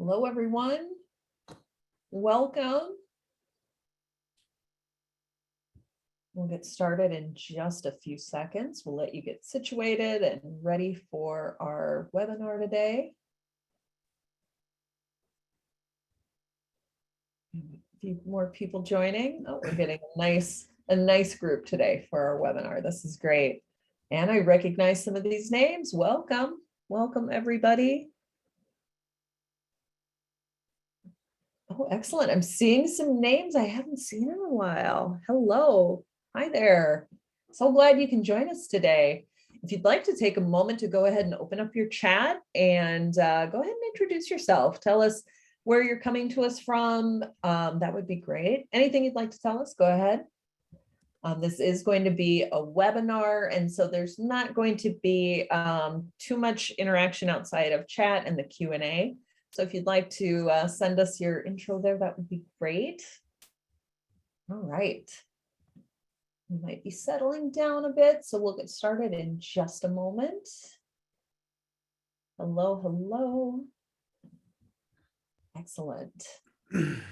Hello, everyone. Welcome. We'll get started in just a few seconds. We'll let you get situated and ready for our webinar today. A few more people joining. Oh, we're getting a nice group today for our webinar. This is great. And I recognize some of these names. Welcome. Welcome, everybody. Oh, excellent. I'm seeing some names I haven't seen in a while. Hello. Hi there. So glad you can join us today. If you'd like to take a moment to go ahead and open up your chat and go ahead and introduce yourself. Tell us where you're coming to us from. That would be great. Anything you'd like to tell us, go ahead. This is going to be a webinar, and so there's not going to be too much interaction outside of chat and the Q&A. So if you'd like to send us your intro there, that would be great. All right. We might be settling down a bit, so we'll get started in just a moment. Hello, hello. Excellent. And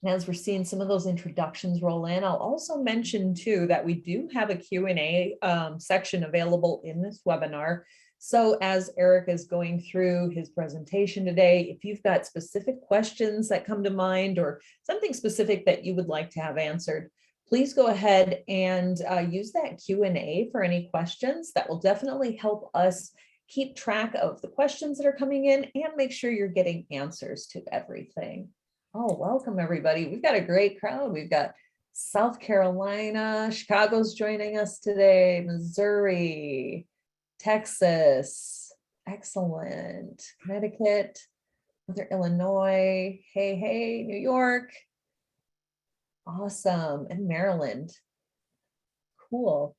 as we're seeing some of those introductions roll in, I'll also mention too that we do have a Q&A section available in this webinar. So as Eric is going through his presentation today, if you've got specific questions that come to mind or something specific that you would like to have answered, please go ahead and use that Q&A for any questions. That will definitely help us keep track of the questions that are coming in and make sure you're getting answers to everything. Oh, welcome everybody. We've got a great crowd. We've got South Carolina, Chicago's joining us today, Missouri, Texas, excellent. Connecticut, Illinois, hey, New York, awesome, and Maryland, cool.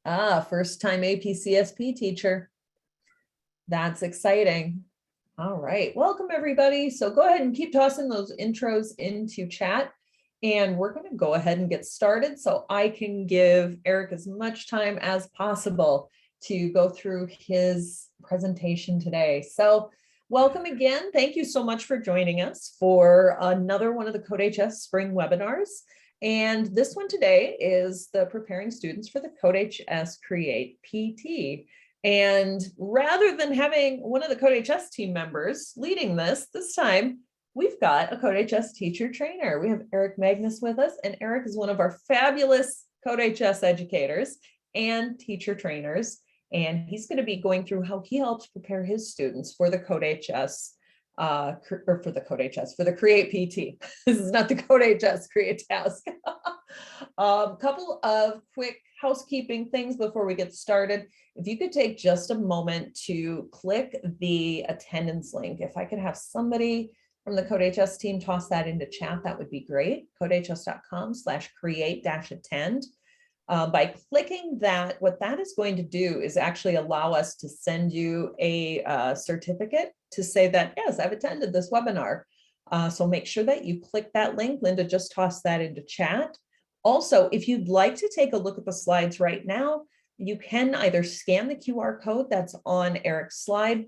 First time AP CSP teacher, that's exciting. All right, welcome everybody. So go ahead and keep tossing those intros into chat, and we're going to go ahead and get started so I can give Eric as much time as possible to go through his presentation today. So welcome again. Thank you so much for joining us for another one of the CodeHS spring webinars. And this one today is the preparing students for the CodeHS Create PT. And rather than having one of the CodeHS team members leading this time, we've got a CodeHS teacher trainer. We have Eric Magnus with us, and Eric is one of our fabulous CodeHS educators and teacher trainers. And he's going to be going through how he helps prepare his students for the CodeHS, for the Create PT. This is not the CodeHS Create Task. Couple of quick housekeeping things before we get started. If you could take just a moment to click the attendance link. If I could have somebody from the CodeHS team toss that into chat, that would be great. codehs.com/create-attend. By clicking that, what that is going to do is actually allow us to send you a certificate to say that, yes, I've attended this webinar. So make sure that you click that link. Linda just tossed that into chat. Also, if you'd like to take a look at the slides right now, you can either scan the QR code that's on Eric's slide,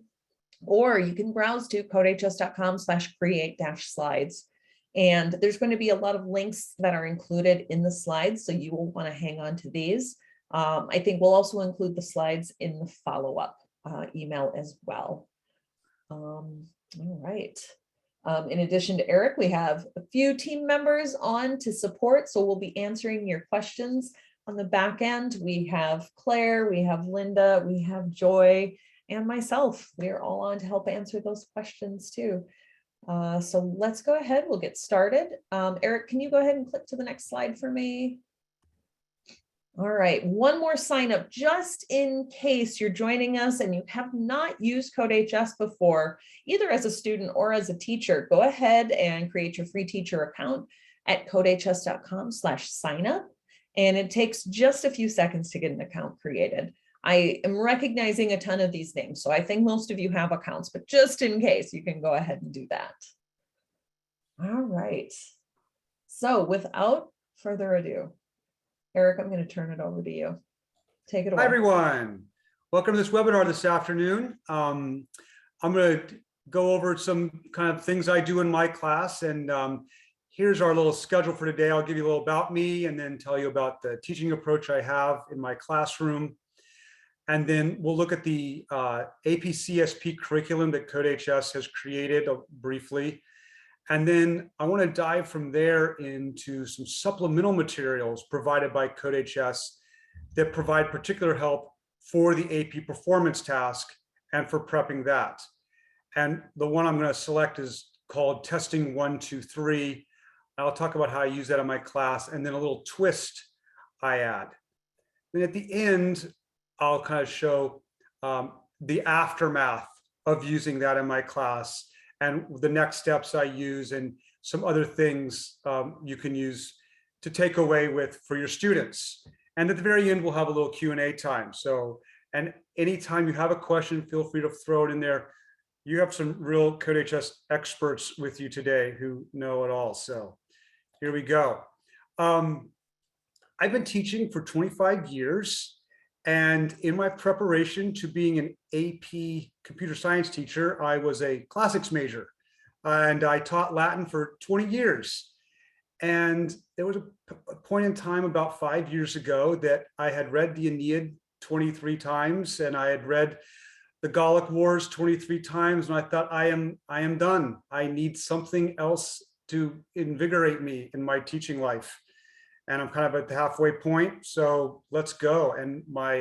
or you can browse to codehs.com/create-slides. And there's going to be a lot of links that are included in the slides, so you will want to hang on to these. I think we'll also include the slides in the follow-up email as well. All right. In addition to Eric, we have a few team members on to support, so we'll be answering your questions on the back end. We have Claire, we have Linda, we have Joy, and myself. We are all on to help answer those questions too. So let's go ahead, we'll get started. Eric, can you go ahead and click to the next slide for me? All right, one more sign up just in case you're joining us and you have not used CodeHS before, either as a student or as a teacher. Go ahead and create your free teacher account at codehs.com/signup. And it takes just a few seconds to get an account created. I am recognizing a ton of these names, so I think most of you have accounts, but just in case, you can go ahead and do that. All right. So without further ado, Eric, I'm going to turn it over to you. Take it away. Hi, everyone. Welcome to this webinar this afternoon. I'm going to go over some kind of things I do in my class. And here's our little schedule for today. I'll give you a little about me and then tell you about the teaching approach I have in my classroom. And then we'll look at the AP CSP curriculum that CodeHS has created briefly. And then I want to dive from there into some supplemental materials provided by CodeHS that provide particular help for the AP performance task and for prepping that. And the one I'm going to select is called Testing 1, 2, 3. I'll talk about how I use that in my class, and then a little twist I add. Then at the end, I'll kind of show the aftermath of using that in my class and the next steps I use and some other things you can use to take away with for your students. And at the very end, we'll have a little Q&A time. So, and anytime you have a question, feel free to throw it in there. You have some real CodeHS experts with you today who know it all. So here we go. I've been teaching for 25 years. And in my preparation to being an AP computer science teacher, I was a classics major and I taught Latin for 20 years. And there was a point in time about 5 years ago that I had read the Aeneid 23 times and I had read the Gallic Wars 23 times. And I thought, I am done. I need something else to invigorate me in my teaching life. And I'm kind of at the halfway point, so let's go. And my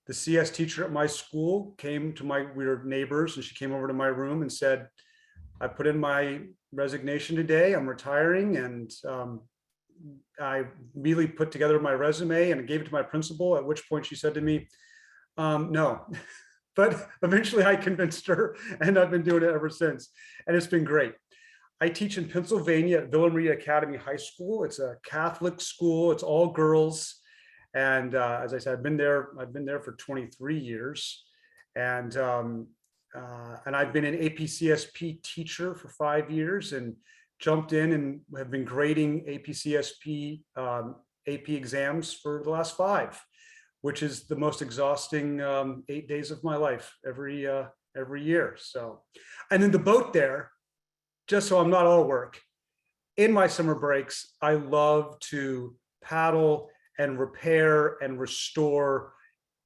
the CS teacher at my school came to we were neighbors, and she came over to my room and said, I put in my resignation today, I'm retiring. And I immediately put together my resume and I gave it to my principal, at which point she said to me, no. But eventually I convinced her, and I've been doing it ever since. And it's been great. I teach in Pennsylvania at Villa Maria Academy High School. It's a Catholic school. It's all girls. And as I said, I've been there for 23 years. And I've been an AP CSP teacher for 5 years and jumped in and have been grading AP CSP AP exams for the last 5, which is the most exhausting 8 days of my life every year. So, and in the boat there, just so I'm not all work, in my summer breaks, I love to paddle and repair and restore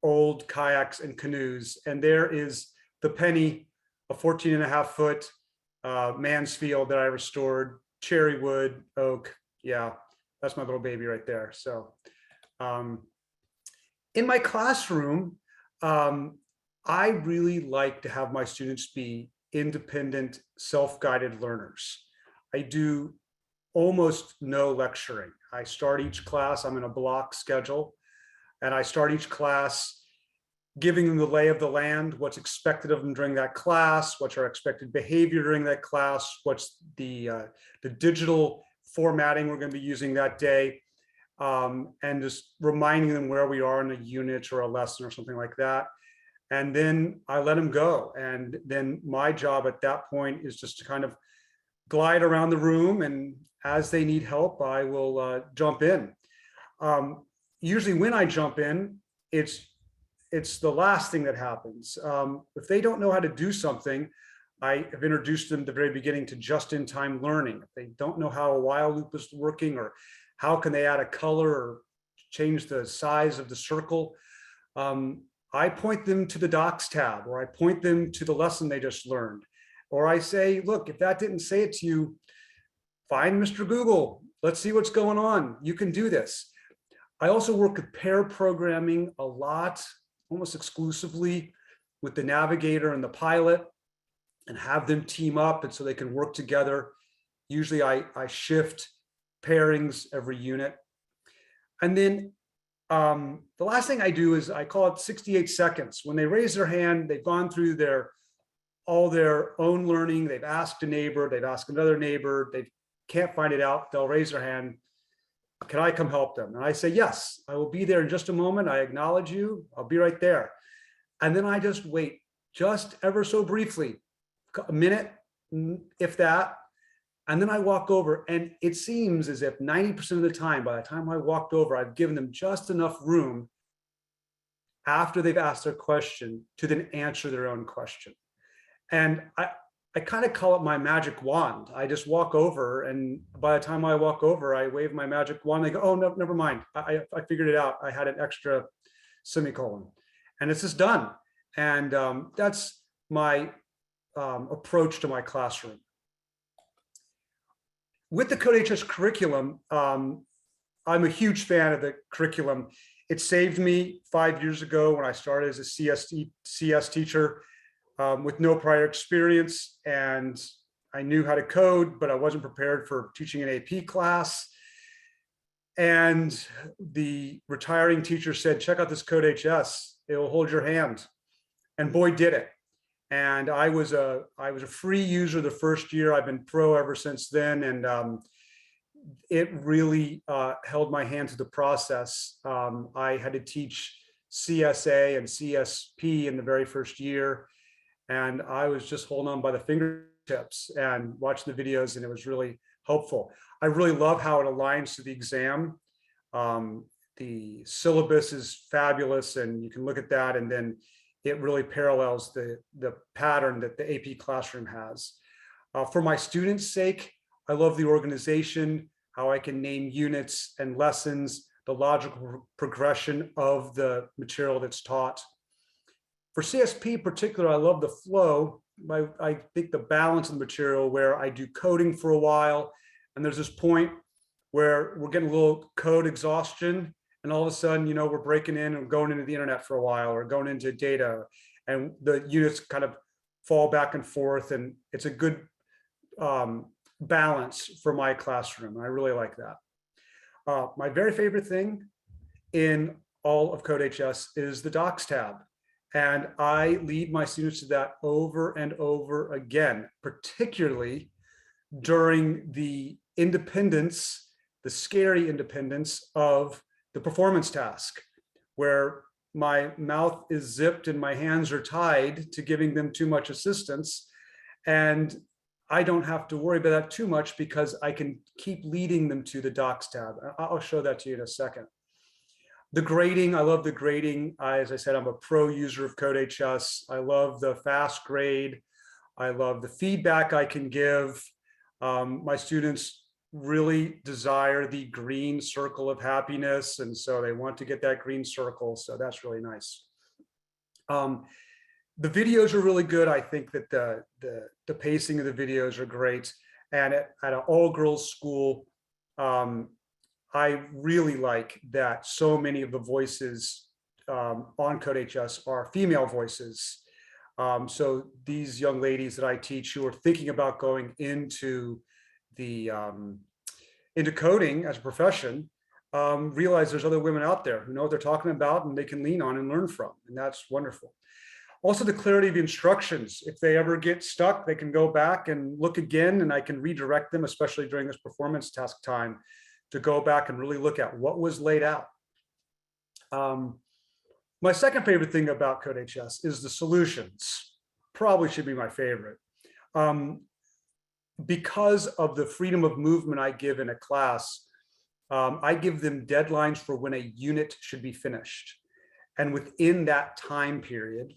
old kayaks and canoes. And there is the Penny, a 14.5-foot Mansfield that I restored, cherry wood, oak. Yeah, that's my little baby right there. So in my classroom, I really like to have my students be independent, self-guided learners. I do almost no lecturing. I start each class, I'm in a block schedule, and I start each class giving them the lay of the land, what's expected of them during that class, what's our expected behavior during that class, what's the digital formatting we're going to be using that day, and just reminding them where we are in a unit or a lesson or something like that. And then I let them go. And then my job at that point is just to kind of glide around the room. And as they need help, I will jump in. Usually when I jump in, it's the last thing that happens. If they don't know how to do something, I have introduced them at the very beginning to just-in-time learning. If they don't know how a while loop is working, or how can they add a color or change the size of the circle, I point them to the docs tab, or I point them to the lesson they just learned. Or I say, look, if that didn't say it to you, find Mr. Google. Let's see what's going on. You can do this. I also work with pair programming a lot, almost exclusively with the navigator and the pilot, and have them team up and so they can work together. Usually I shift pairings every unit. And then the last thing I do is I call it 68 seconds. When they raise their hand, they've gone through all their own learning. They've asked a neighbor, they've asked another neighbor, they can't find it out. They'll raise their hand. Can I come help them? And I say, yes, I will be there in just a moment. I acknowledge you. I'll be right there. And then I just wait, just ever so briefly, a minute, if that. And then I walk over, and it seems as if 90% of the time, by the time I walked over, I've given them just enough room after they've asked their question to then answer their own question. And I kind of call it my magic wand. I just walk over, and by the time I walk over, I wave my magic wand. They go, oh, no, never mind. I figured it out. I had an extra semicolon, and it's just done. And that's my approach to my classroom. With the CodeHS curriculum, I'm a huge fan of the curriculum. It saved me 5 years ago when I started as a CS teacher with no prior experience, and I knew how to code, but I wasn't prepared for teaching an AP class. And the retiring teacher said, check out this CodeHS, it will hold your hand. And boy, did it. And I was a free user the first year. I've been pro ever since then. And it really held my hand to the process. I had to teach CSA and CSP in the very first year. And I was just holding on by the fingertips and watching the videos, and it was really helpful. I really love how it aligns to the exam. The syllabus is fabulous, and you can look at that, and then it really parallels the pattern that the AP classroom has. For my students' sake, I love the organization, how I can name units and lessons, the logical progression of the material that's taught. For CSP in particular, I love the flow. I think the balance of the material where I do coding for a while, and there's this point where we're getting a little code exhaustion, and all of a sudden, you know, we're breaking in and going into the internet for a while, or going into data, and the units kind of fall back and forth, and it's a good balance for my classroom. I really like that. My very favorite thing in all of CodeHS is the Docs tab. And I lead my students to that over and over again, particularly during the independence, the scary independence of the performance task, where my mouth is zipped and my hands are tied to giving them too much assistance. And I don't have to worry about that too much because I can keep leading them to the Docs tab. I'll show that to you in a second. The grading, I love the grading. As I said, I'm a pro user of CodeHS. I love the fast grade. I love the feedback I can give. My students really desire the green circle of happiness, and so they want to get that green circle, so that's really nice. The videos are really good. I think that the pacing of the videos are great. And at an all-girls school, I really like that so many of the voices on CodeHS are female voices. So these young ladies that I teach who are thinking about going into coding as a profession realize there's other women out there who know what they're talking about and they can lean on and learn from, and that's wonderful. Also, the clarity of instructions. If they ever get stuck, they can go back and look again, and I can redirect them, especially during this performance task time, to go back and really look at what was laid out. My second favorite thing about CodeHS is the solutions. Probably should be my favorite. Because of the freedom of movement I give in a class, I give them deadlines for when a unit should be finished. And within that time period,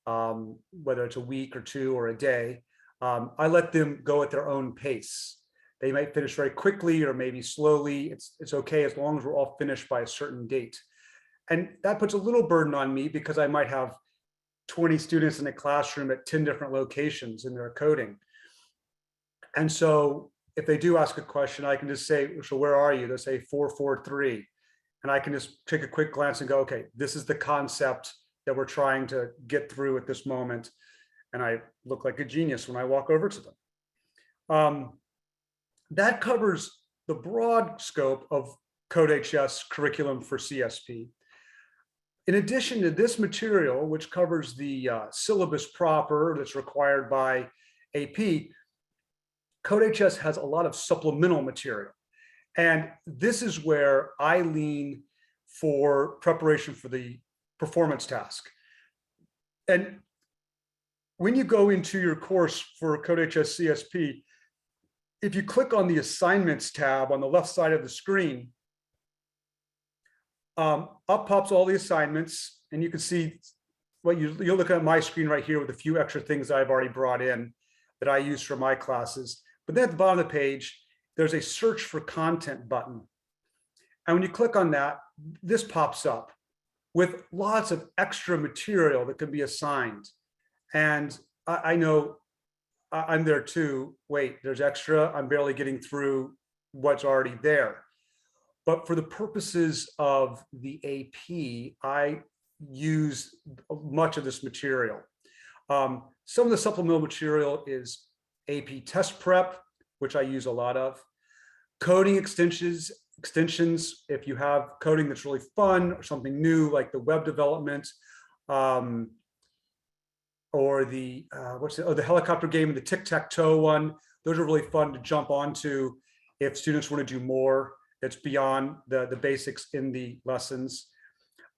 whether it's a week or two or a day, I let them go at their own pace. They might finish very quickly or maybe slowly. It's okay as long as we're all finished by a certain date. And that puts a little burden on me because I might have 20 students in a classroom at 10 different locations in their coding. And so if they do ask a question, I can just say, so where are you? They'll say 443. And I can just take a quick glance and go, okay, this is the concept that we're trying to get through at this moment. And I look like a genius when I walk over to them. That covers the broad scope of CodeHS curriculum for CSP. In addition to this material, which covers the syllabus proper that's required by AP, CodeHS has a lot of supplemental material. And this is where I lean for preparation for the performance task. And when you go into your course for CodeHS CSP, if you click on the assignments tab on the left side of the screen, up pops all the assignments, and you can see well, you're looking at my screen right here with a few extra things I've already brought in that I use for my classes. But then at the bottom of the page, there's a search for content button. And when you click on that, this pops up with lots of extra material that can be assigned. And I know I'm there too. Wait, there's extra. I'm barely getting through what's already there. But for the purposes of the AP, I use much of this material. Some of the supplemental material is AP test prep, which I use a lot of. Coding extensions, if you have coding that's really fun or something new, like the web development, or the the helicopter game and the tic-tac-toe one. Those are really fun to jump onto if students want to do more that's beyond the basics in the lessons.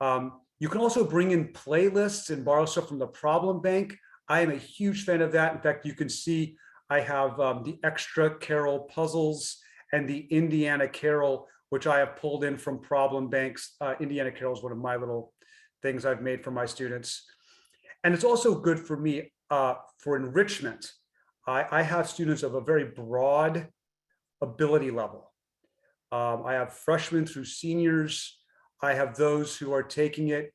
You can also bring in playlists and borrow stuff from the problem bank. I am a huge fan of that. In fact, you can see I have the extra Carol puzzles and the Indiana Carol, which I have pulled in from problem banks. Indiana Carol is one of my little things I've made for my students. And it's also good for me for enrichment. I have students of a very broad ability level. I have freshmen through seniors. I have those who are taking it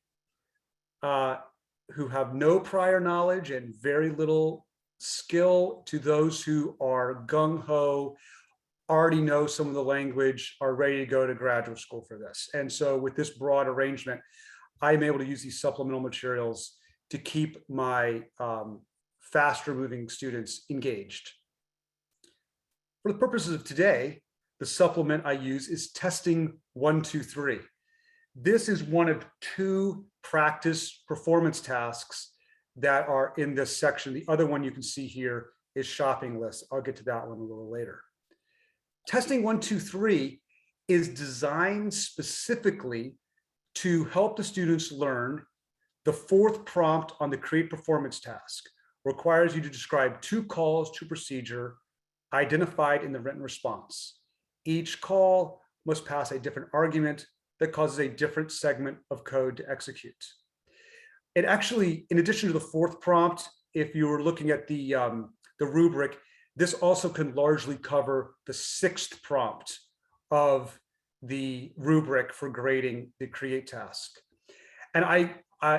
who have no prior knowledge and very little skill, to those who are gung-ho, already know some of the language, are ready to go to graduate school for this. And so with this broad arrangement, I'm able to use these supplemental materials to keep my faster moving students engaged. For the purposes of today, the supplement I use is testing 1, 2, 3. This is one of 2 practice performance tasks that are in this section. The other one you can see here is shopping list. I'll get to that one a little later. Testing 1, 2, 3 is designed specifically to help the students learn. The 4th prompt on the create performance task requires you to describe 2 calls to procedure identified in the written response. Each call must pass a different argument that causes a different segment of code to execute. It actually, in addition to the 4th prompt, if you were looking at the rubric, this also can largely cover the 6th prompt of the rubric for grading the create task. And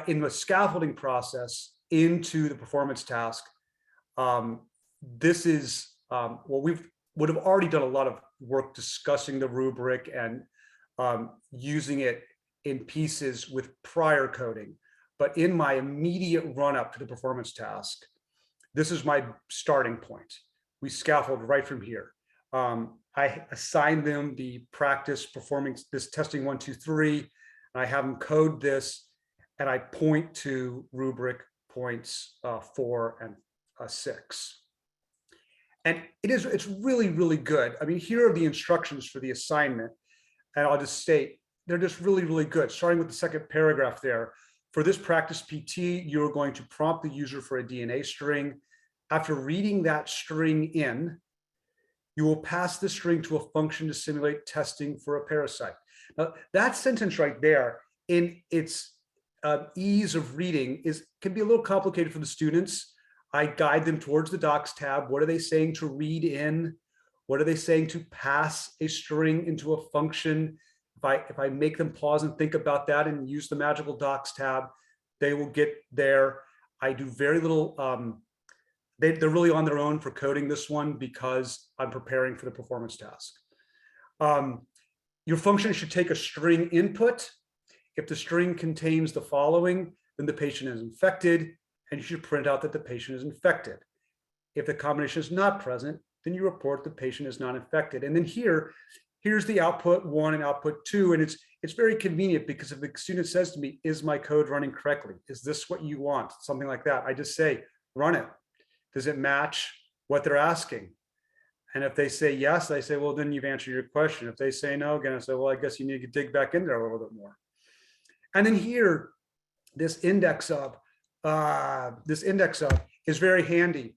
in the scaffolding process into the performance task, this is, well, we would have already done a lot of work discussing the rubric and using it in pieces with prior coding. But in my immediate run up to the performance task, this is my starting point. We scaffold right from here. I assign them the practice performing this testing 1, 2, 3, and I have them code this, and I point to rubric points 4 and 6. And it's really, really good. I mean, here are the instructions for the assignment, and I'll just state, they're just really, really good. Starting with the 2nd paragraph there. For this practice PT, you're going to prompt the user for a DNA string. After reading that string in, you will pass the string to a function to simulate testing for a parasite. Now, that sentence right there, in its ease of reading, can be a little complicated for the students. I guide them towards the docs tab. What are they saying to read in? What are they saying to pass a string into a function? If I make them pause and think about that and use the magical docs tab, they will get there. I do very little, they're really on their own for coding this one because I'm preparing for the performance task. Your function should take a string input. If the string contains the following, then the patient is infected, and you should print out that the patient is infected. If the combination is not present, then you report the patient is not infected. And then here's the output 1 and output 2. And it's very convenient, because if the student says to me, is my code running correctly? Is this what you want? Something like that. I just say, run it. Does it match what they're asking? And if they say yes, I say, well, then you've answered your question. If they say no, again, I say, well, I guess you need to dig back in there a little bit more. And then here, this index of is very handy.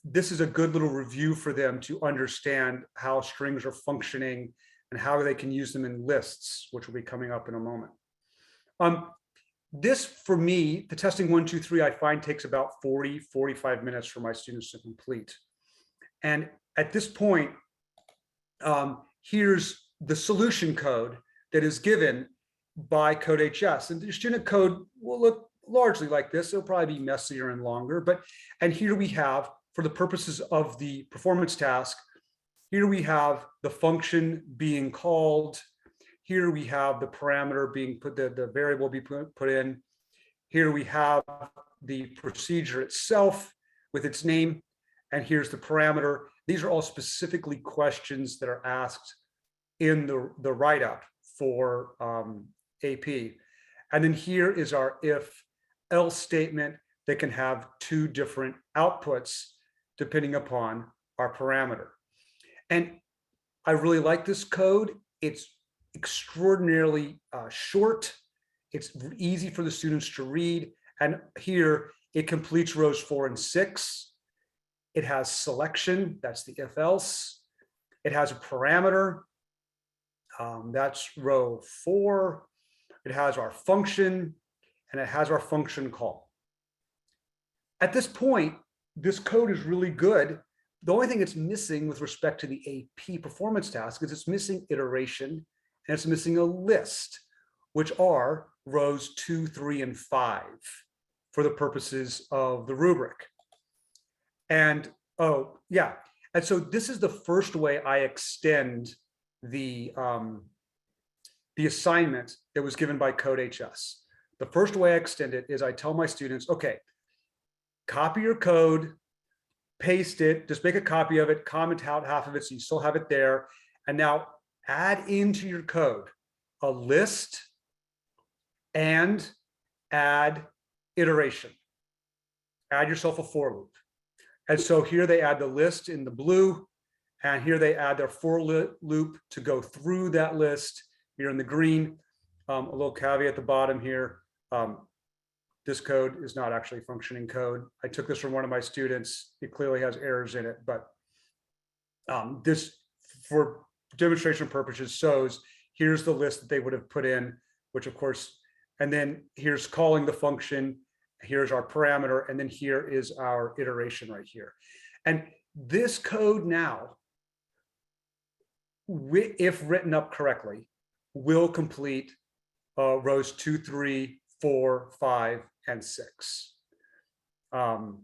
This is a good little review for them to understand how strings are functioning and how they can use them in lists, which will be coming up in a moment. this, for me, the testing 1, 2, 3, I find takes about 45 minutes for my students to complete. And at this point, here's the solution code that is given by CodeHS. And the student code will look largely like this. It'll probably be messier and longer, and here we have, for the purposes of the performance task, here we have the function being called. Here we have the parameter being put, the variable be put in. Here we have the procedure itself with its name, and here's the parameter. These are all specifically questions that are asked in the write-up for AP. And then here is our if-else statement that can have two different outputs depending upon our parameter. And I really like this code. It's extraordinarily short. It's easy for the students to read. And here it completes rows 4 and 6. It has selection, that's the if else. It has a parameter, that's row 4. It has our function, and it has our function call. At this point, this code is really good. The only thing it's missing with respect to the AP performance task is it's missing iteration, and it's missing a list, which are rows 2, 3, and 5 for the purposes of the rubric. And oh yeah, and so this is the first way I extend the assignment that was given by CodeHS. The first way I extend it is I tell my students, okay, copy your code, paste it, just make a copy of it, comment out half of it so you still have it there, and now add into your code a list and add iteration. Add yourself a for loop. And so here they add the list in the blue, and here they add their for loop to go through that list here in the green. A little caveat at the bottom here. This code is not actually functioning code. I took this from one of my students. It clearly has errors in it, but this, for demonstration purposes, shows here's the list that they would have put in, which of course, and then here's calling the function, here's our parameter, and then here is our iteration right here. And this code now, if written up correctly, will complete rows 2, 3, 4, 5, and 6. And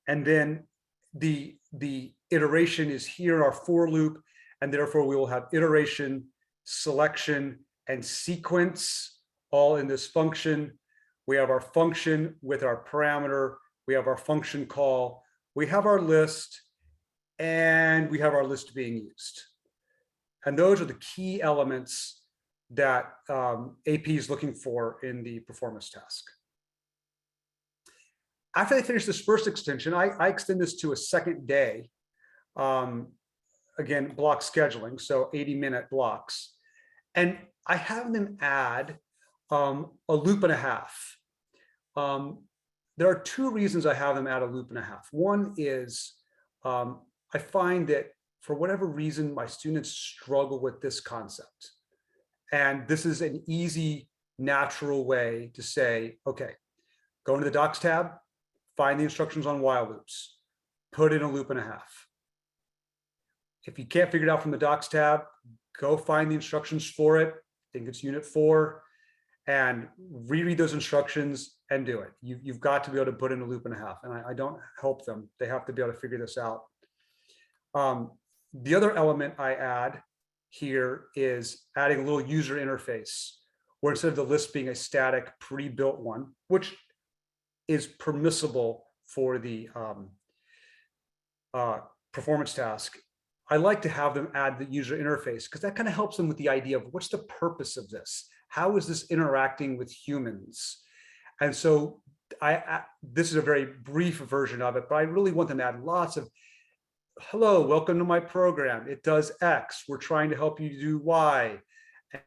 then the iteration is here, our for loop, and therefore we will have iteration, selection, and sequence all in this function. We have our function with our parameter, we have our function call, we have our list, and we have our list being used. And those are the key elements that AP is looking for in the performance task. After they finish this first extension, I extend this to a second day. Again, block scheduling, so 80-minute blocks. And I have them add a loop and a half. There are two reasons I have them add a loop and a half. One is I find that for whatever reason, my students struggle with this concept. And this is an easy, natural way to say, okay, go into the docs tab, find the instructions on while loops, put in a loop and a half. If you can't figure it out from the docs tab, go find the instructions for it. I think it's unit 4, and reread those instructions and do it. You've got to be able to put in a loop and a half, and I don't help them. They have to be able to figure this out. The other element I add here is adding a little user interface, where instead of the list being a static pre-built one, which is permissible for the performance task, I like to have them add the user interface, because that kind of helps them with the idea of what's the purpose of this? How is this interacting with humans? And so this is a very brief version of it, but I really want them to add lots of, hello, welcome to my program. It does X. We're trying to help you do Y.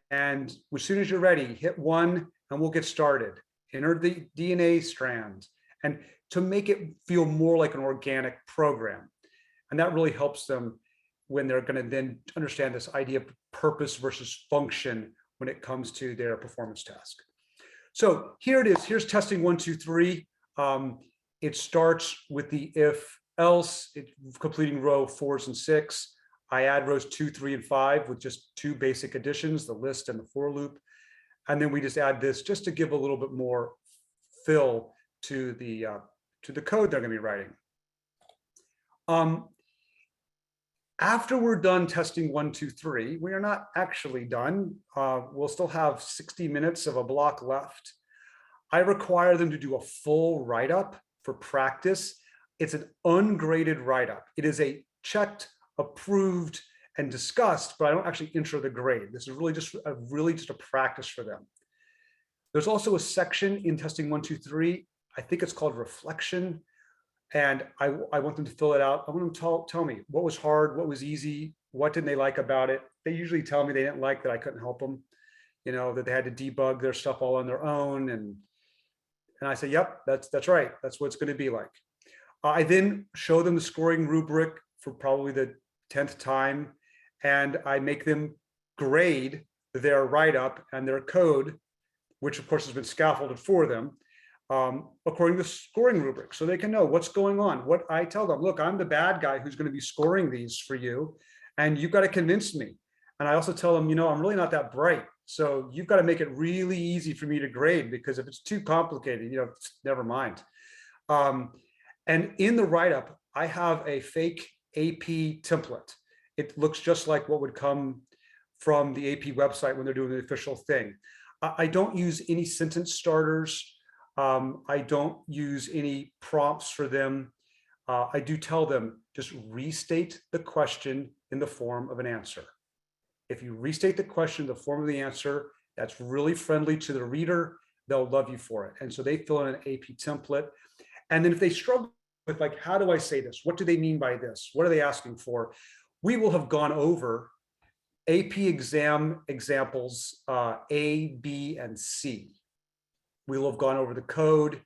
And as soon as you're ready, hit 1 and we'll get started. Enter the DNA strand, and to make it feel more like an organic program. And that really helps them when they're going to then understand this idea of purpose versus function when it comes to their performance task. So here it is. Here's testing 1, 2, 3. It starts with the if else, completing row 4s and 6. I add rows 2, 3, and 5 with just 2 basic additions, the list and the for loop. And then we just add this just to give a little bit more fill to the code they're going to be writing. After we're done testing 1, 2, 3, we are not actually done. We'll still have 60 minutes of a block left. I require them to do a full write-up for practice. It's an ungraded write-up. It is a checked, approved, and discussed, but I don't actually enter the grade. This is really just a practice for them. There's also a section in testing 1, 2, 3. I think it's called reflection. And I want them to fill it out. I want them to tell me what was hard, what was easy, what didn't they like about it. They usually tell me they didn't like that I couldn't help them, you know, that they had to debug their stuff all on their own. And I say, yep, that's right. That's what it's going to be like. I then show them the scoring rubric for probably the 10th time. And I make them grade their write-up and their code, which of course has been scaffolded for them, according to the scoring rubric, so they can know what's going on. What I tell them, look, I'm the bad guy who's going to be scoring these for you, and you've got to convince me. And I also tell them, you know, I'm really not that bright, so you've got to make it really easy for me to grade, because if it's too complicated, you know, never mind. And in the write-up, I have a fake AP template. It looks just like what would come from the AP website when they're doing the official thing. I don't use any sentence starters. I don't use any prompts for them. I do tell them, just restate the question in the form of an answer. If you restate the question in the form of the answer, that's really friendly to the reader. They'll love you for it. And so they fill in an AP template. And then if they struggle with, like, how do I say this? What do they mean by this? What are they asking for? We will have gone over AP exam examples A, B, and C. We will have gone over the code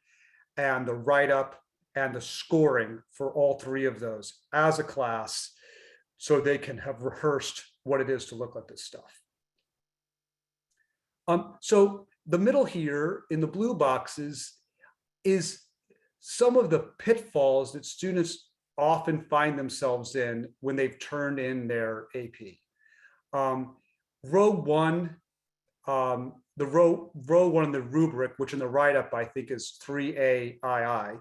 and the write-up and the scoring for all 3 of those as a class, so they can have rehearsed what it is to look at this stuff. So the middle here in the blue boxes is some of the pitfalls that students often find themselves in when they've turned in their AP. Row 1, the row 1 in the rubric, which in the write-up I think is 3A II,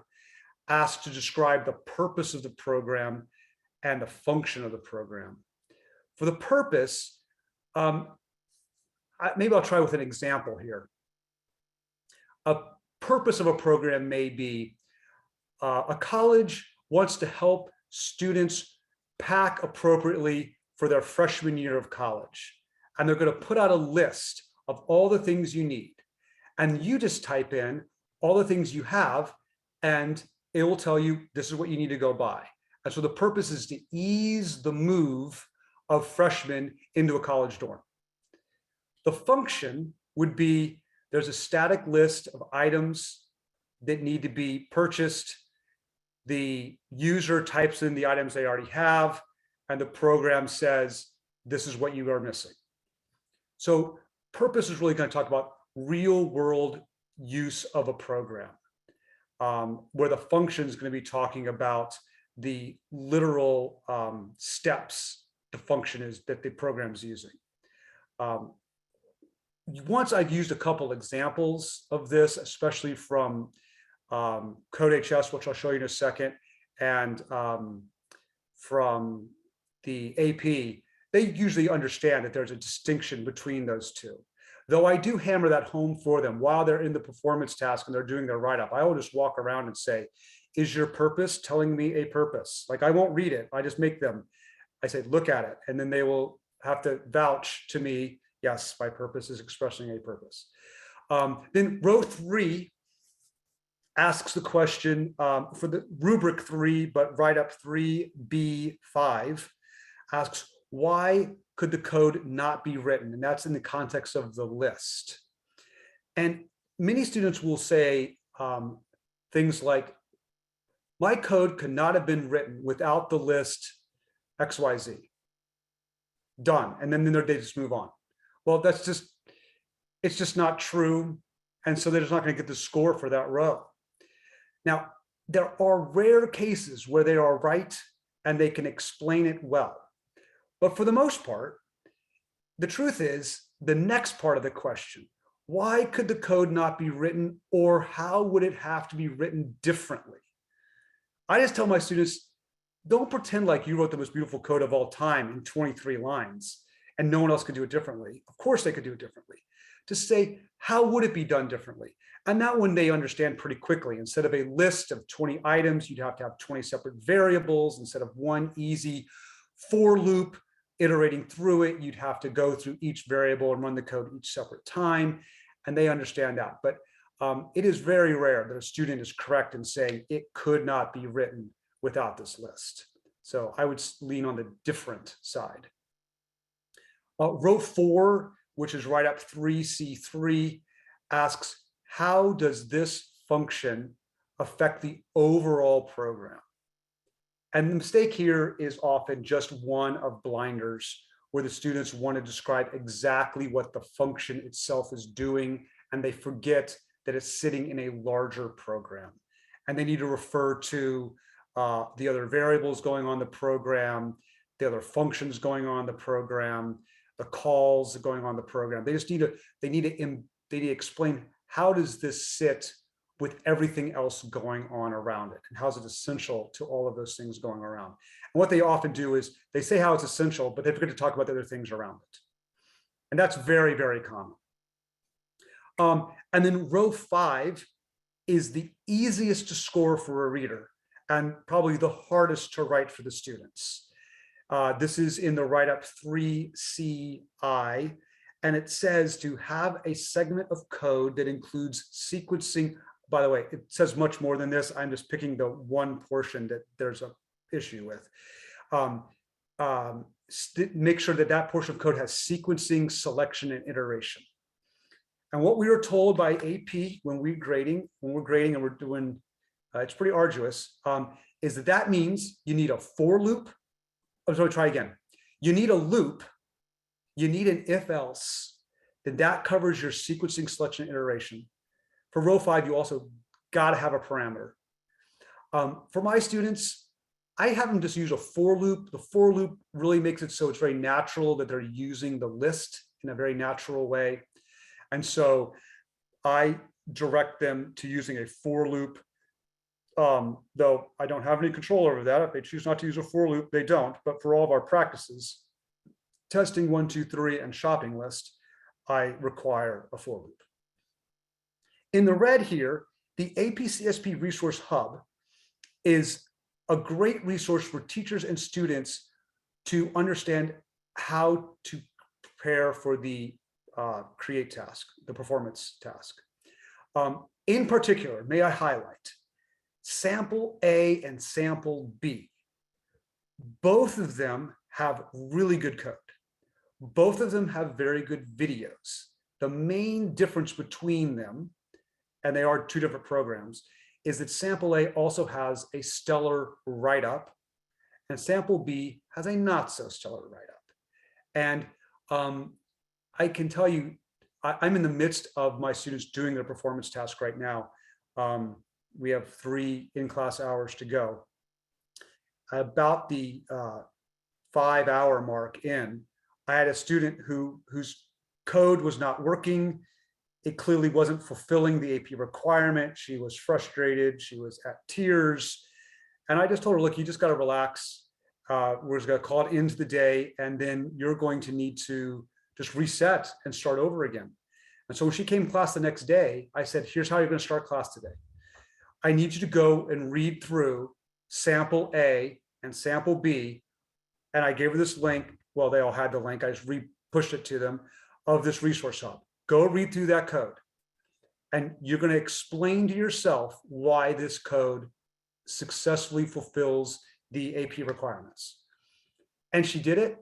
asks to describe the purpose of the program and the function of the program. For the purpose, maybe I'll try with an example here. A purpose of a program may be a college wants to help students pack appropriately for their freshman year of college. And they're going to put out a list of all the things you need. And you just type in all the things you have, and it will tell you this is what you need to go buy. And so the purpose is to ease the move of freshmen into a college dorm. The function would be, there's a static list of items that need to be purchased. The user types in the items they already have, and the program says, this is what you are missing. So purpose is really going to talk about real world use of a program, where the function is going to be talking about the literal steps the function is that the program is using. Once I've used a couple examples of this, especially from CodeHS, which I'll show you in a second, and from the AP, they usually understand that there's a distinction between those two. Though I do hammer that home for them while they're in the performance task and they're doing their write-up. I will just walk around and say, is your purpose telling me a purpose? Like, I won't read it. I just make them, I say, look at it. And then they will have to vouch to me, yes, my purpose is expressing a purpose. Then row 3 asks the question for the rubric 3, but write-up 3B5 asks, why could the code not be written? And that's in the context of the list. And many students will say things like, my code could not have been written without the list XYZ. Done. And then they just move on. Well, it's just not true. And so they're just not going to get the score for that row. Now, there are rare cases where they are right and they can explain it well. But for the most part, the truth is the next part of the question, why could the code not be written, or how would it have to be written differently? I just tell my students, don't pretend like you wrote the most beautiful code of all time in 23 lines and no one else could do it differently. Of course they could do it differently. Just say, how would it be done differently? And that one they understand pretty quickly. Instead of a list of 20 items, you'd have to have 20 separate variables. Instead of one easy for loop iterating through it, you'd have to go through each variable and run the code each separate time. And they understand that. But it is very rare that a student is correct in saying it could not be written without this list. So I would lean on the different side. Row 4, which is right up 3C3, asks, how does this function affect the overall program? And the mistake here is often just one of blinders, where the students want to describe exactly what the function itself is doing, and they forget that it's sitting in a larger program. And they need to refer to the other variables going on the program, the other functions going on the program, the calls going on the program. They just need to explain, how does this sit with everything else going on around it, and how is it essential to all of those things going around? And what they often do is they say how it's essential, but they forget to talk about the other things around it. And that's very, very common. And then row 5 is the easiest to score for a reader and probably the hardest to write for the students. This is in the write-up 3CI, and it says to have a segment of code that includes sequencing. By the way, it says much more than this. I'm just picking the one portion that there's an issue with. Make sure that that portion of code has sequencing, selection, and iteration. And what we were told by AP when we're grading and we're doing, it's pretty arduous, is that means you need a for loop. I'm sorry, try again. You need a loop, you need an if else, then that covers your sequencing, selection, iteration. For row 5, you also got to have a parameter. For my students, I have them just use a for loop. The for loop really makes it so it's very natural that they're using the list in a very natural way. And so I direct them to using a for loop, though I don't have any control over that. If they choose not to use a for loop, they don't. But for all of our practices, testing 1, 2, 3, and shopping list, I require a for loop. In the red here, the AP CSP Resource Hub is a great resource for teachers and students to understand how to prepare for the create task, the performance task. In particular, may I highlight sample A and sample B. Both of them have really good code. Both of them have very good videos. The main difference between them, and they are two different programs, is that sample A also has a stellar write-up and sample B has a not so stellar write-up. And I can tell you, I'm in the midst of my students doing their performance task right now. We have 3 in-class hours to go. About the 5-hour mark in, I had a student whose code was not working. It clearly wasn't fulfilling the AP requirement. She was frustrated. She was at tears. And I just told her, look, you just got to relax. We're just going to call it into the day. And then you're going to need to just reset and start over again. And so when she came to class the next day, I said, here's how you're going to start class today. I need you to go and read through sample A and sample B. And I gave her this link. Well, they all had the link. I just pushed it to them of this resource hub. Go read through that code. And you're going to explain to yourself why this code successfully fulfills the AP requirements. And she did it.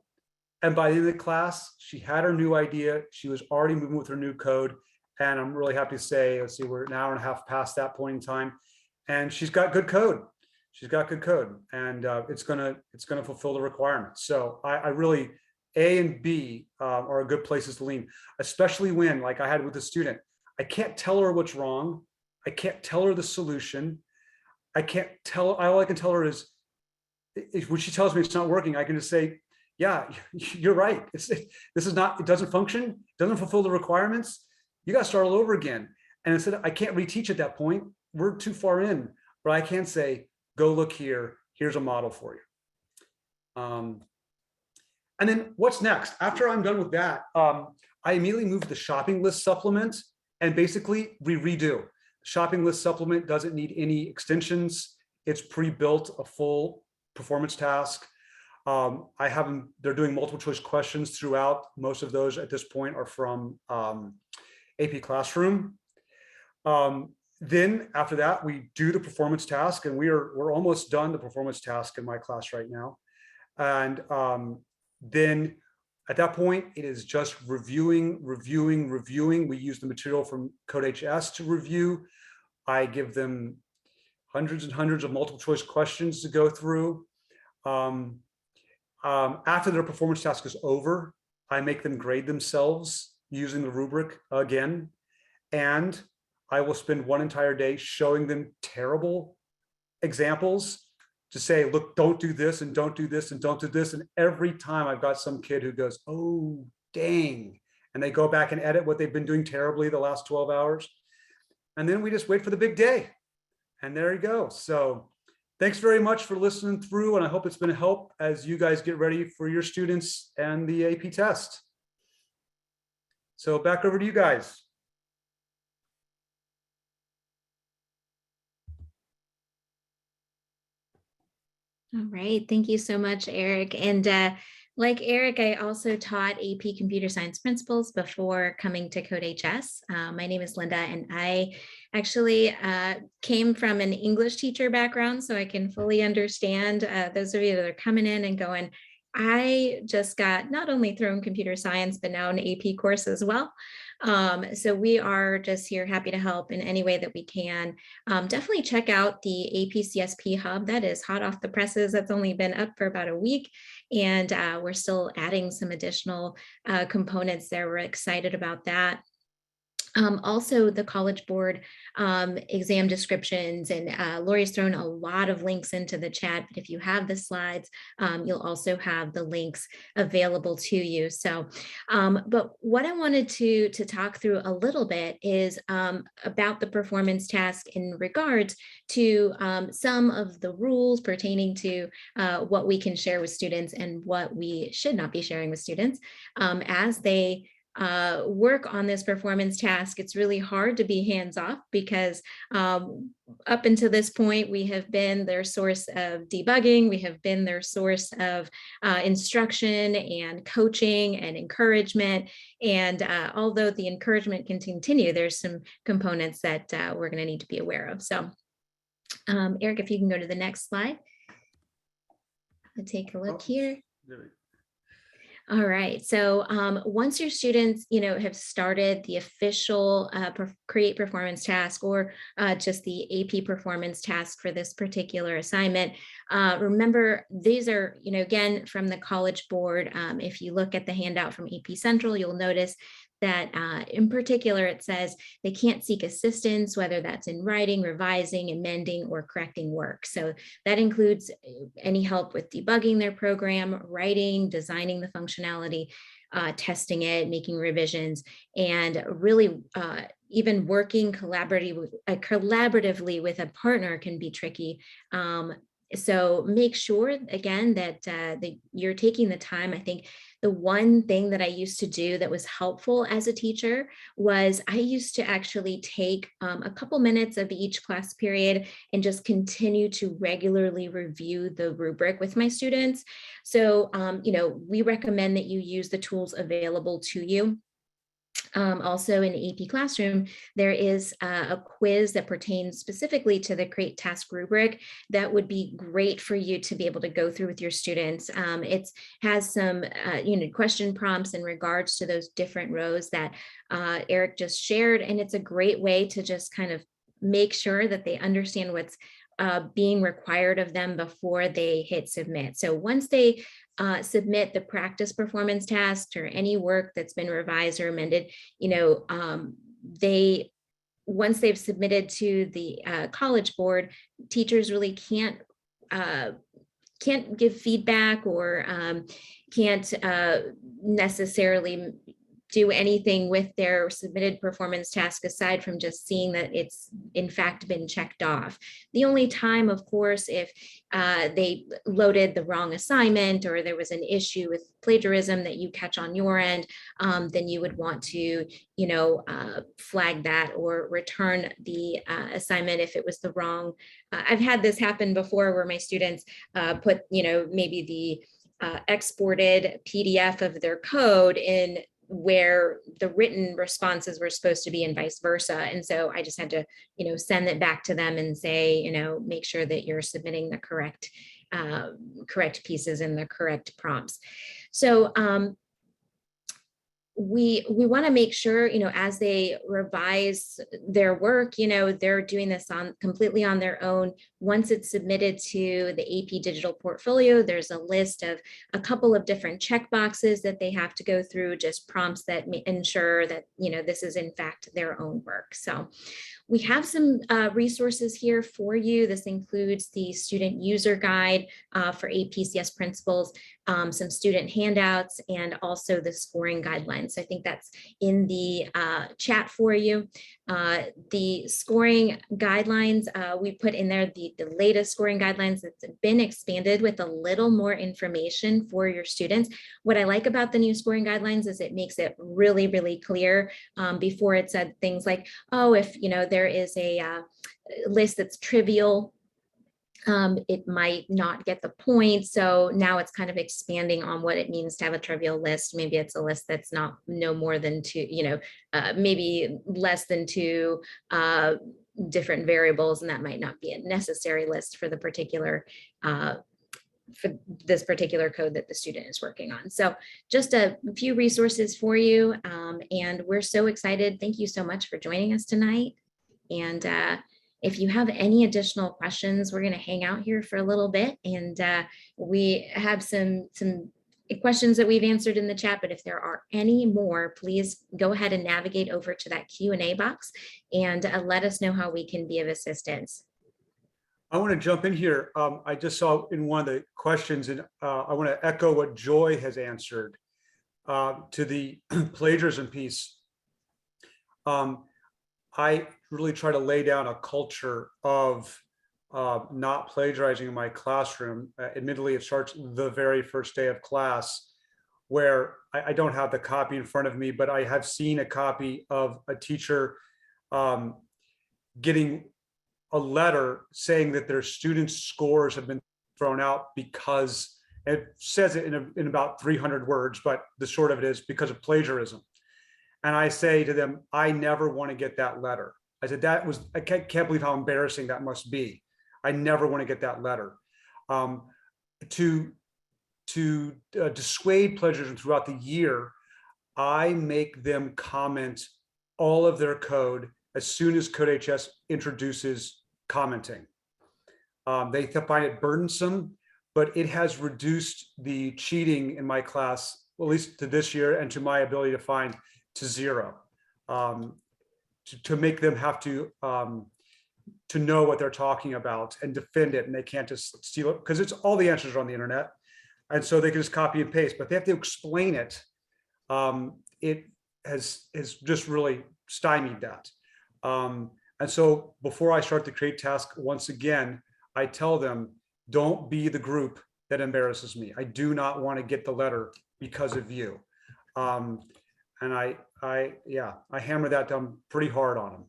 And by the end of the class, she had her new idea. She was already moving with her new code. And I'm really happy to say, let's see, we're an hour and a half past that point in time. And she's got good code. She's got good code. And it's gonna fulfill the requirements. So I really, A and B are good places to lean, especially when, like I had with a student, I can't tell her what's wrong. I can't tell her the solution. I can't tell, all I can tell her is when she tells me it's not working, I can just say, yeah, you're right. This is not, it doesn't function, it doesn't fulfill the requirements. You got to start all over again. And instead, I can't reteach at that point. We're too far in, but I can say, go look here. Here's a model for you. And then what's next? After I'm done with that, I immediately move to the shopping list supplement, and basically we redo. Shopping list supplement doesn't need any extensions. It's pre-built, a full performance task. I have them, they're doing multiple choice questions throughout. Most of those at this point are from AP Classroom. Then after that, we do the performance task, and we're almost done the performance task in my class right now. And then at that point, it is just reviewing. We use the material from CodeHS to review. I give them hundreds and hundreds of multiple choice questions to go through. After their performance task is over, I make them grade themselves using the rubric again. And I will spend one entire day showing them terrible examples to say, look, don't do this and don't do this and don't do this. And every time I've got some kid who goes, oh, dang. And they go back and edit what they've been doing terribly the last 12 hours. And then we just wait for the big day. And there you go. So thanks very much for listening through. And I hope it's been a help as you guys get ready for your students and the AP test. So back over to you guys. All right, thank you so much, Eric. And like Eric, I also taught AP Computer Science Principles before coming to CodeHS. My name is Linda, and I actually came from an English teacher background, so I can fully understand those of you that are coming in and going, I just got not only thrown computer science, but now an AP course as well. So we are just here happy to help in any way that we can. Definitely check out the AP CSP hub. That is hot off the presses. That's only been up for about a week. And we're still adding some additional components there. We're excited about that. Also, the College Board exam descriptions, and Lori's thrown a lot of links into the chat, but if you have the slides, you'll also have the links available to you. So, but what I wanted to talk through a little bit is about the performance task in regards to some of the rules pertaining to what we can share with students and what we should not be sharing with students as they work on this performance task. It's really hard to be hands off because up until this point, we have been their source of debugging. We have been their source of instruction and coaching and encouragement. And although the encouragement can continue, there's some components that we're going to need to be aware of. So Eric, if you can go to the next slide. I'll take a look here. All right, so once your students, have started the official create performance task or just the AP performance task for this particular assignment, remember these are, again, from the College Board. If you look at the handout from AP Central, you'll notice that in particular, it says they can't seek assistance, whether that's in writing, revising, amending, or correcting work. So that includes any help with debugging their program, writing, designing the functionality, testing it, making revisions, and really even working collaboratively with a partner can be tricky. So make sure, again, that you're taking the time. I think the one thing that I used to do that was helpful as a teacher was I used to actually take a couple minutes of each class period and just continue to regularly review the rubric with my students. So, we recommend that you use the tools available to you. Also in AP Classroom, there is a quiz that pertains specifically to the Create Task rubric that would be great for you to be able to go through with your students. It has some question prompts in regards to those different rows that Eric just shared, and it's a great way to just kind of make sure that they understand what's being required of them before they hit submit. So once they submit the practice performance task or any work that's been revised or amended, they once they've submitted to the College Board, teachers really can't give feedback or can't necessarily do anything with their submitted performance task aside from just seeing that it's in fact been checked off. The only time, of course, if they loaded the wrong assignment or there was an issue with plagiarism that you catch on your end, then you would want to, flag that or return the assignment if it was the wrong. I've had this happen before where my students put, maybe the exported PDF of their code in where the written responses were supposed to be and vice versa. And so I just had to, send it back to them and say, make sure that you're submitting the correct pieces and the correct prompts. So we want to make sure, as they revise their work, they're doing this completely on their own. Once it's submitted to the AP Digital Portfolio, there's a list of a couple of different checkboxes that they have to go through, just prompts that ensure that, this is in fact their own work. So we have some resources here for you. This includes the student user guide for APCS principles, some student handouts, and also the scoring guidelines. So I think that's in the chat for you. The scoring guidelines, we put in there the latest scoring guidelines that's been expanded with a little more information for your students. What I like about the new scoring guidelines is it makes it really, really clear. Before it said things like, oh, if there is a list that's trivial, it might not get the point. So now it's kind of expanding on what it means to have a trivial list. Maybe it's a list that's no more than two, maybe less than two different variables, and that might not be a necessary list for the particular for this particular code that the student is working on. So just a few resources for you. And we're so excited. Thank you so much for joining us tonight. And if you have any additional questions, we're going to hang out here for a little bit, and we have some questions that we've answered in the chat, but if there are any more, please go ahead and navigate over to that Q&A box and let us know how we can be of assistance. I want to jump in here. I just saw in one of the questions, and I want to echo what Joy has answered to the plagiarism piece. I really try to lay down a culture of not plagiarizing in my classroom. Admittedly, it starts the very first day of class, where I don't have the copy in front of me, but I have seen a copy of a teacher getting a letter saying that their students' scores have been thrown out because, it says it in about 300 words, but the short of it is because of plagiarism. And I say to them, I never want to get that letter. I said, I can't believe how embarrassing that must be. I never want to get that letter. To dissuade plagiarism throughout the year, I make them comment all of their code as soon as CodeHS introduces commenting. They find it burdensome, but it has reduced the cheating in my class, at least to this year, and to my ability to find to zero, to make them have to know what they're talking about and defend it, and they can't just steal it because it's all the answers are on the internet, and so they can just copy and paste, but they have to explain it. It has just really stymied that. And so before I start the create task, once again, I tell them, don't be the group that embarrasses me. I do not want to get the letter because of you. And I hammer that down pretty hard on them.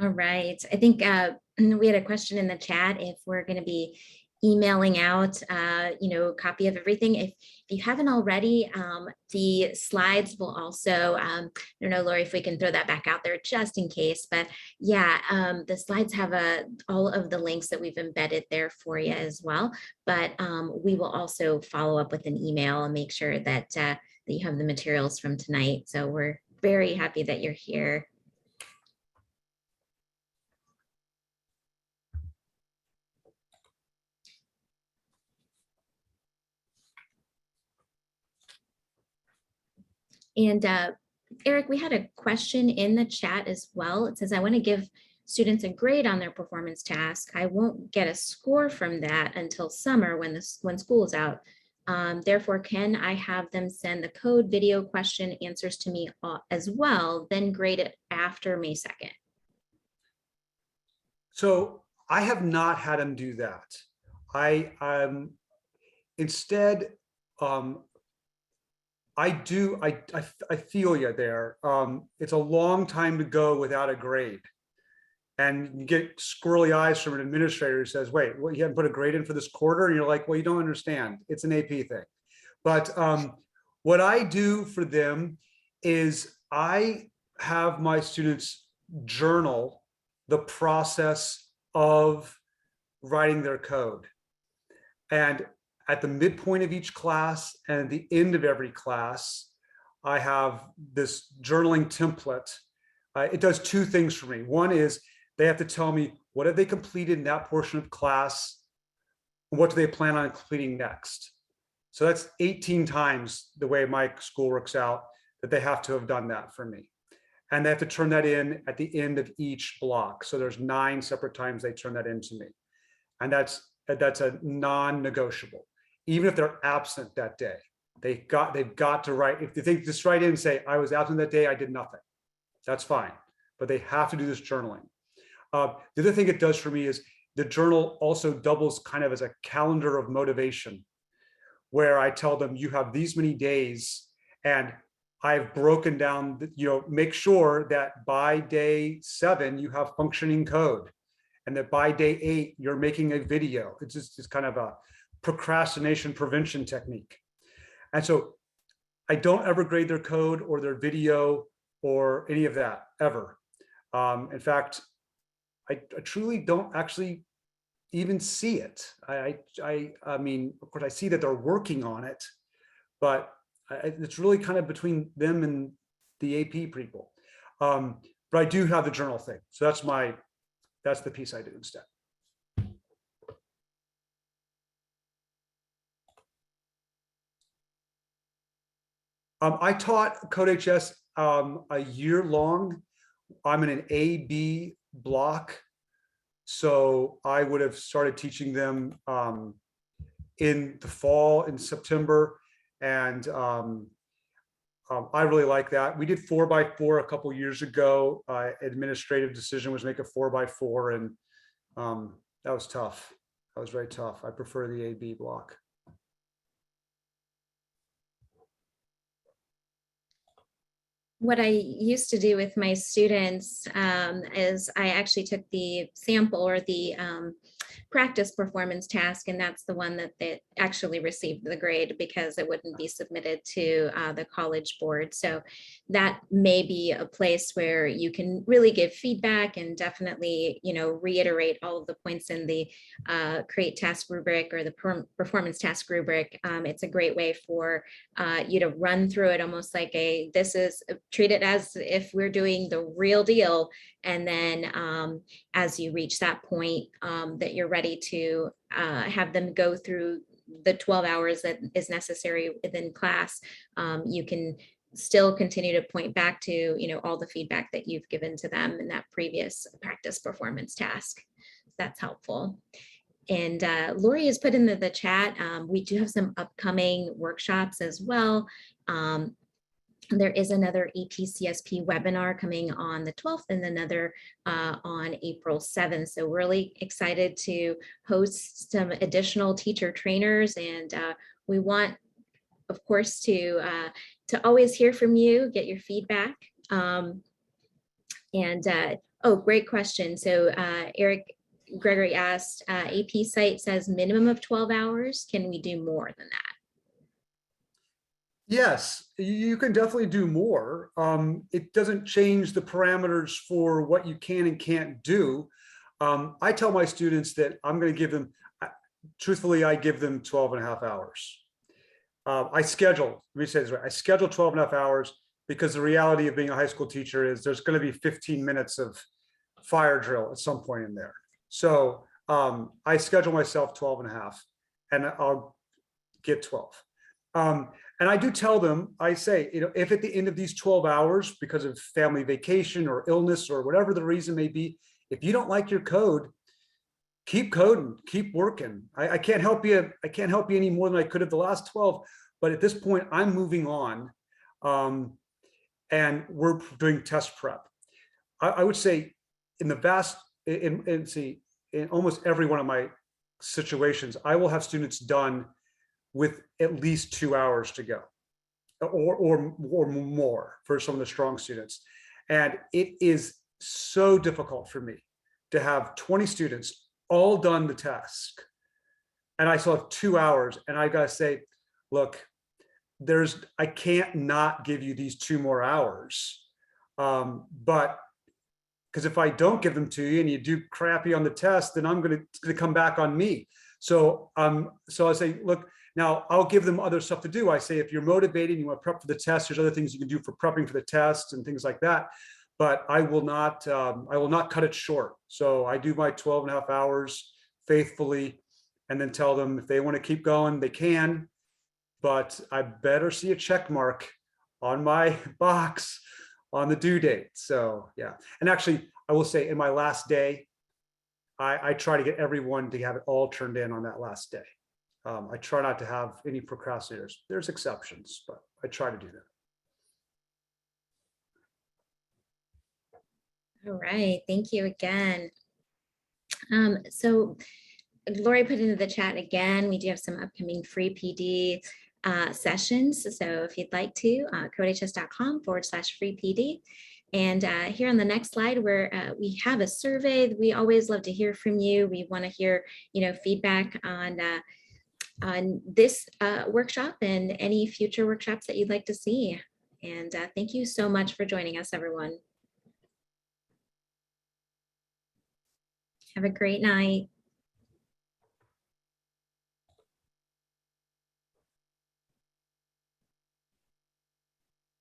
All right. I think we had a question in the chat if we're going to be emailing out, a copy of everything. If you haven't already, the slides will also, I don't know, Lori, if we can throw that back out there just in case, but yeah, the slides have all of the links that we've embedded there for you as well. But we will also follow up with an email and make sure that, that you have the materials from tonight. So we're very happy that you're here. And Eric, we had a question in the chat as well. It says, I want to give students a grade on their performance task. I won't get a score from that until summer when school is out. Therefore, can I have them send the code video question answers to me as well, then grade it after May 2nd? So I have not had them do that. Instead, I feel you there. It's a long time to go without a grade. And you get squirrely eyes from an administrator who says, wait, well, you haven't put a grade in for this quarter? And you're like, well, you don't understand. It's an AP thing. But what I do for them is I have my students journal the process of writing their code. And at the midpoint of each class and at the end of every class, I have this journaling template. It does two things for me. One is they have to tell me what have they completed in that portion of class, and what do they plan on completing next. So that's 18 times the way my school works out that they have to have done that for me. And they have to turn that in at the end of each block. So there's 9 separate times they turn that in to me. And that's a non-negotiable. Even if they're absent that day, they've got to write. If they just write in and say, I was absent that day, I did nothing. That's fine. But they have to do this journaling. The other thing it does for me is the journal also doubles kind of as a calendar of motivation, where I tell them you have these many days, and I've broken down, make sure that by day 7, you have functioning code, and that by day 8, you're making a video. It's kind of a procrastination prevention technique. And so I don't ever grade their code or their video or any of that ever. In fact, I truly don't actually even see it. I mean, of course, I see that they're working on it, but it's really kind of between them and the AP people. But I do have the journal thing. So that's the piece I do instead. I taught CodeHS a year long. I'm in an A/B block. So I would have started teaching them in the fall, in September. And I really like that. We did 4x4 a couple years ago. Administrative decision was make a 4x4, and that was tough. That was very tough. I prefer the A/B block. What I used to do with my students is I actually took the sample or the practice performance task, and that's the one that they actually received the grade because it wouldn't be submitted to the college board. So that may be a place where you can really give feedback and definitely, reiterate all of the points in the create task rubric or the performance task rubric. It's a great way for you to run through it almost like treat it as if we're doing the real deal. And then as you reach that point that you're ready to have them go through the 12 hours that is necessary within class, you can still continue to point back to, all the feedback that you've given to them in that previous practice performance task. That's helpful. And Lori has put into the chat, we do have some upcoming workshops as well. There is another AP CSP webinar coming on the 12th and another on April 7th. So really excited to host some additional teacher trainers. And we want, of course, to always hear from you, get your feedback. Oh, great question. So Eric Gregory asked, AP site says minimum of 12 hours. Can we do more than that? Yes, you can definitely do more. It doesn't change the parameters for what you can and can't do. I tell my students that I'm going to give them, truthfully, I give them 12 and a half hours. I schedule 12 and a half hours because the reality of being a high school teacher is there's going to be 15 minutes of fire drill at some point in there. So I schedule myself 12 and a half, and I'll get 12. And I do tell them, I say, if at the end of these 12 hours, because of family vacation or illness or whatever the reason may be, if you don't like your code, keep coding, keep working. I can't help you. I can't help you any more than I could have the last 12. But at this point, I'm moving on. And we're doing test prep. I would say in almost every one of my situations, I will have students done with at least 2 hours to go, or more for some of the strong students. And it is so difficult for me to have 20 students all done the task, and I still have 2 hours, and I gotta say, look, I can't not give you these 2 more hours, but because if I don't give them to you and you do crappy on the test, then it's gonna come back on me. So I say, look, now I'll give them other stuff to do. I say, if you're motivated, you want to prep for the test, there's other things you can do for prepping for the test and things like that. But I will not cut it short. So I do my 12 and a half hours faithfully, and then tell them if they want to keep going, they can, but I better see a check mark on my box on the due date. So yeah. And actually, I will say in my last day, I try to get everyone to have it all turned in on that last day. I try not to have any procrastinators. There's exceptions, but I try to do that. All right, thank you again. So Lori put into the chat again, we do have some upcoming free PD sessions. So if you'd like to, codehs.com/free PD. And here on the next slide, where we have a survey. We always love to hear from you. We want to hear, feedback on this workshop and any future workshops that you'd like to see. And thank you so much for joining us, everyone. Have a great night.